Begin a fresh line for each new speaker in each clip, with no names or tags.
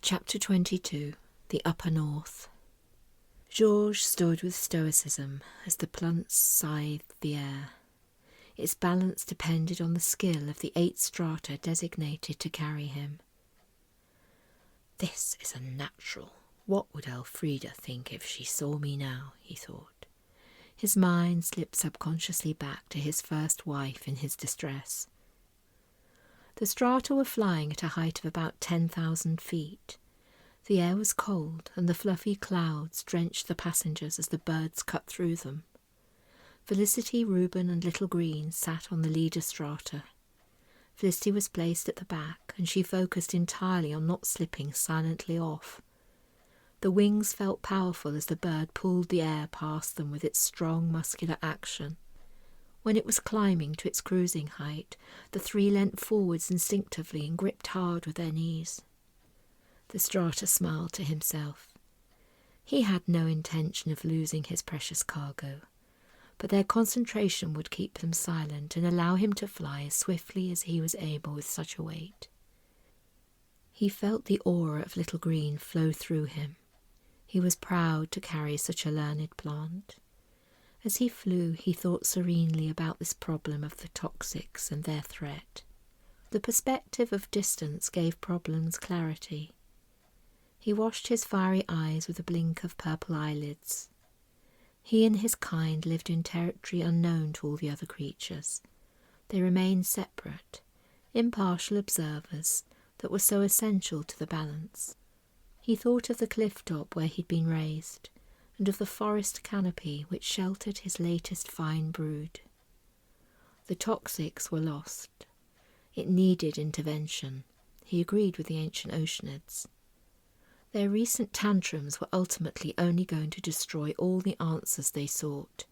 Chapter 22. The Upper North. Georges stood with stoicism as the plunce scythed the air. Its balance depended on the skill of the 8 strata designated to carry him. This is unnatural. What would Elfrida think if she saw me now, he thought. His mind slipped subconsciously back to his first wife in his distress. The strata were flying at a height of about 10,000 feet. The air was cold, and the fluffy clouds drenched the passengers as the birds cut through them. Felicity, Reuben, and Little Green sat on the leader strata. Felicity was placed at the back, and she focused entirely on not slipping silently off. The wings felt powerful as the bird pulled the air past them with its strong muscular action. When it was climbing to its cruising height, the 3 leant forwards instinctively and gripped hard with their knees. The strata smiled to himself. He had no intention of losing his precious cargo, but their concentration would keep them silent and allow him to fly as swiftly as he was able with such a weight. He felt the aura of Little Green flow through him. He was proud to carry such a learned plant. As he flew, he thought serenely about this problem of the toxics and their threat. The perspective of distance gave problems clarity. He washed his fiery eyes with a blink of purple eyelids. He and his kind lived in territory unknown to all the other creatures. They remained separate, impartial observers that were so essential to the balance. He thought of the cliff top where he'd been raised, and of the forest canopy which sheltered his latest fine brood. The toxics were lost. It needed intervention. He agreed with the ancient oceanids. Their recent tantrums were ultimately only going to destroy all the answers they sought.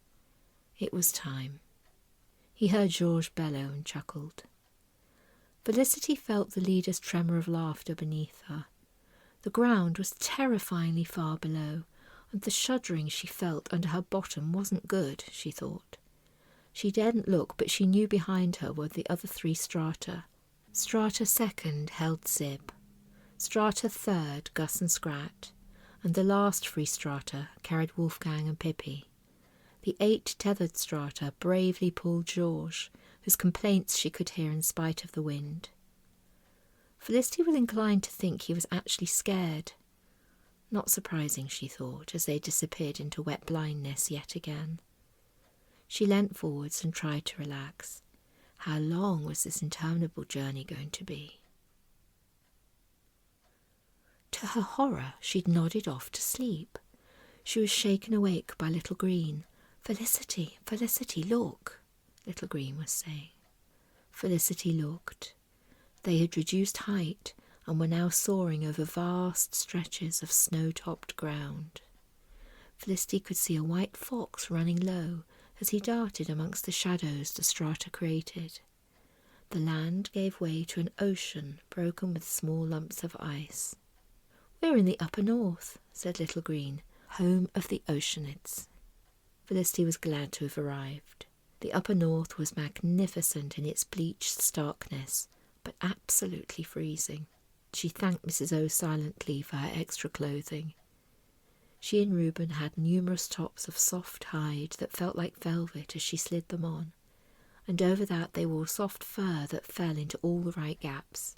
It was time. He heard Georges bellow and chuckled. Felicity felt the leader's tremor of laughter beneath her. The ground was terrifyingly far below, and the shuddering she felt under her bottom wasn't good, she thought. She daredn't look, but she knew behind her were the other 3 strata. Strata 2nd held Zib. Strata 3rd, Gus and Scrat, and the last 3 strata carried Wolfgang and Pippi. The 8 tethered strata bravely pulled Georges, whose complaints she could hear in spite of the wind. Felicity was inclined to think he was actually scared. Not surprising, she thought, as they disappeared into wet blindness yet again. She leant forwards and tried to relax. How long was this interminable journey going to be? To her horror, she'd nodded off to sleep. She was shaken awake by Little Green. "Felicity, Felicity, look," Little Green was saying. Felicity looked. They had reduced height and were now soaring over vast stretches of snow-topped ground. Felicity could see a white fox running low as he darted amongst the shadows the strata created. The land gave way to an ocean broken with small lumps of ice. "We're in the Upper North," said Little Green, "home of the oceanids." Felicity was glad to have arrived. The Upper North was magnificent in its bleached starkness, but absolutely freezing. She thanked Mrs. O silently for her extra clothing. She and Reuben had numerous tops of soft hide that felt like velvet as she slid them on, and over that they wore soft fur that fell into all the right gaps.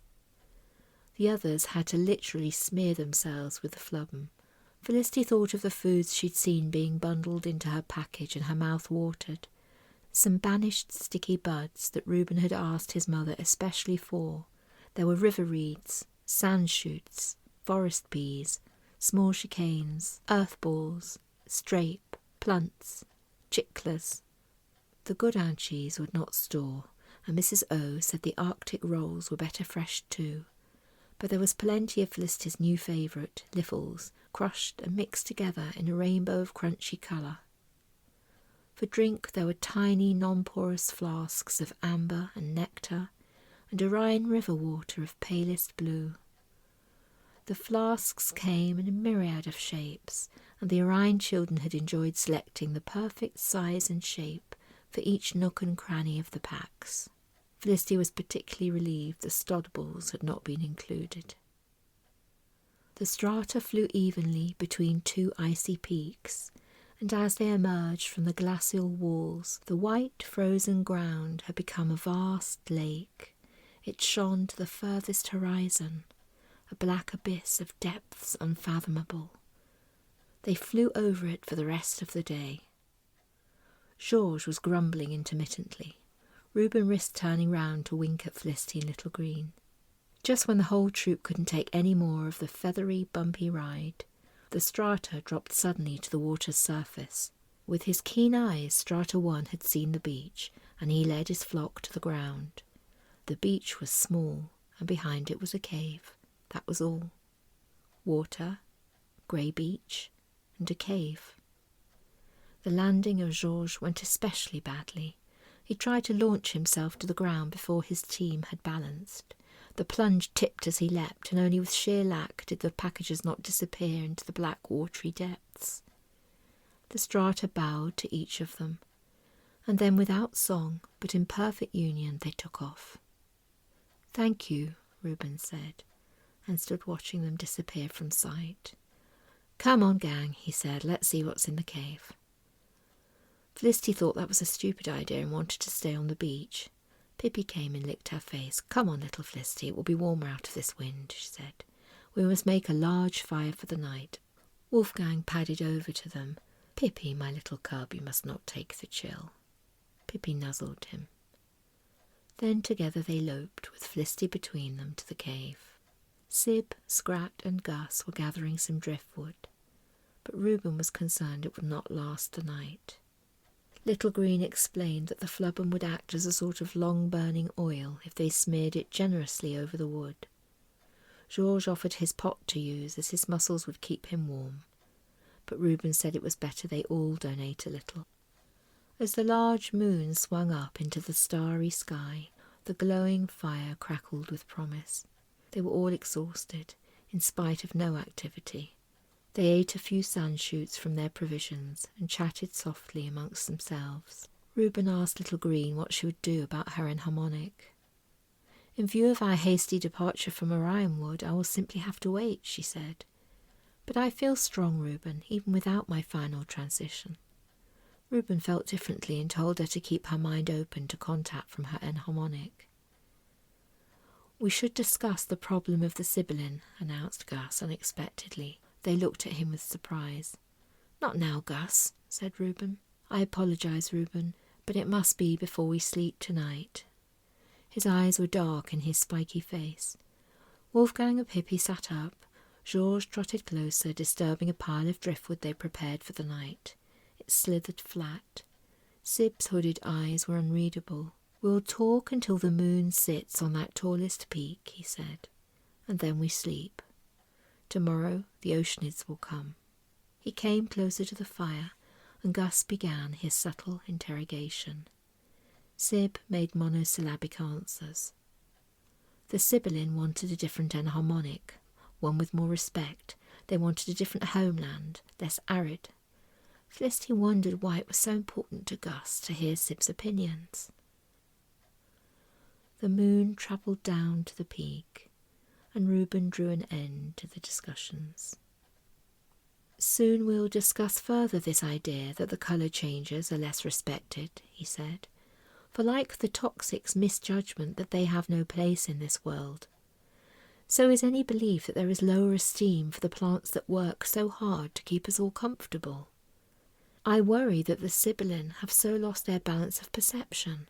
The others had to literally smear themselves with the flubben. Felicity thought of the foods she'd seen being bundled into her package, and her mouth watered. Some banished sticky buds that Reuben had asked his mother especially for. There were river reeds, sand shoots, forest peas, small chicanes, earth balls, strape, plunts, chicklers. The good cheese would not store, and Mrs. O said the Arctic rolls were better fresh too. But there was plenty of Felicity's new favourite, liffles, crushed and mixed together in a rainbow of crunchy colour. For drink there were tiny non-porous flasks of amber and nectar, and a Rhine river water of palest blue. The flasks came in a myriad of shapes, and the Orion children had enjoyed selecting the perfect size and shape for each nook and cranny of the packs. Felicity was particularly relieved the stodballs had not been included. The strata flew evenly between two icy peaks, and as they emerged from the glacial walls, the white frozen ground had become a vast lake. It shone to the furthest horizon, a black abyss of depths unfathomable. They flew over it for the rest of the day. Georges was grumbling intermittently. Reuben risked turning round to wink at Felicity and Little Green. Just when the whole troop couldn't take any more of the feathery, bumpy ride, the strata dropped suddenly to the water's surface. With his keen eyes, Strata 1 had seen the beach, and he led his flock to the ground. The beach was small, and behind it was a cave. That was all. Water, grey beach, and a cave. The landing of Georges went especially badly. He tried to launch himself to the ground before his team had balanced. The plunge tipped as he leapt, and only with sheer lack did the packages not disappear into the black watery depths. The strata bowed to each of them, and then without song, but in perfect union, they took off. "Thank you," Reuben said, and stood watching them disappear from sight. "Come on, gang," he said, "let's see what's in the cave." Felicity thought that was a stupid idea and wanted to stay on the beach. Pippi came and licked her face. "Come on, little Felicity, it will be warmer out of this wind," she said. "We must make a large fire for the night." Wolfgang padded over to them. "Pippi, my little cub, you must not take the chill." Pippi nuzzled him. Then together they loped, with Felicity between them, to the cave. Sib, Scrat and Gus were gathering some driftwood, but Reuben was concerned it would not last the night. Little Green explained that the flubben would act as a sort of long-burning oil if they smeared it generously over the wood. Georges offered his pot to use, as his muscles would keep him warm, but Reuben said it was better they all donate a little. As the large moon swung up into the starry sky, the glowing fire crackled with promise. They were all exhausted, in spite of no activity. They ate a few sand-shoots from their provisions and chatted softly amongst themselves. Reuben asked Little Green what she would do about her enharmonic. "In view of our hasty departure from Orionwood, I will simply have to wait," she said. "But I feel strong, Reuben, even without my final transition." Reuben felt differently and told her to keep her mind open to contact from her enharmonic. "We should discuss the problem of the Sibyllin," announced Gus unexpectedly. They looked at him with surprise. "Not now, Gus," said Reuben. "I apologize, Reuben, but it must be before we sleep tonight." His eyes were dark in his spiky face. Wolfgang and Pippi sat up. Georges trotted closer, disturbing a pile of driftwood they prepared for the night. It slithered flat. Sib's hooded eyes were unreadable. "We'll talk until the moon sits on that tallest peak," he said, "and then we sleep. Tomorrow the Oceanids will come." He came closer to the fire, and Gus began his subtle interrogation. Sib made monosyllabic answers. The Sibyllin wanted a different enharmonic, one with more respect. They wanted a different homeland, less arid. Felicity wondered why it was so important to Gus to hear Sib's opinions. The moon travelled down to the peak, and Reuben drew an end to the discussions. "Soon we'll discuss further this idea that the colour changers are less respected," he said, "for like the toxics misjudgment that they have no place in this world, so is any belief that there is lower esteem for the plants that work so hard to keep us all comfortable. I worry that the Sibyllin have so lost their balance of perception."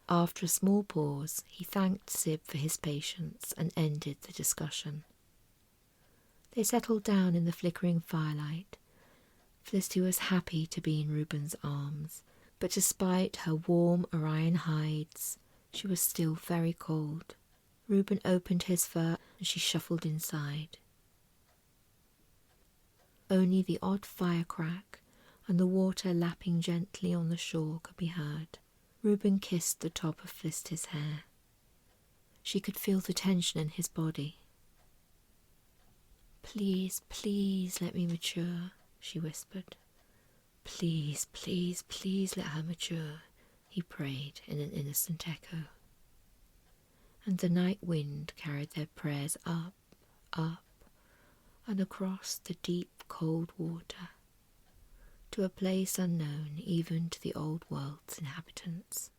After a small pause, he thanked Sib for his patience and ended the discussion. They settled down in the flickering firelight. Felicity was happy to be in Reuben's arms, but despite her warm Orion hides, she was still very cold. Reuben opened his fur and she shuffled inside. Only the odd fire crack and the water lapping gently on the shore could be heard. Reuben kissed the top of Felicity's hair. She could feel the tension in his body. "Please, please let me mature," she whispered. "Please, please, please let her mature," he prayed in an innocent echo. And the night wind carried their prayers up, up, and across the deep cold water, to a place unknown even to the old world's inhabitants.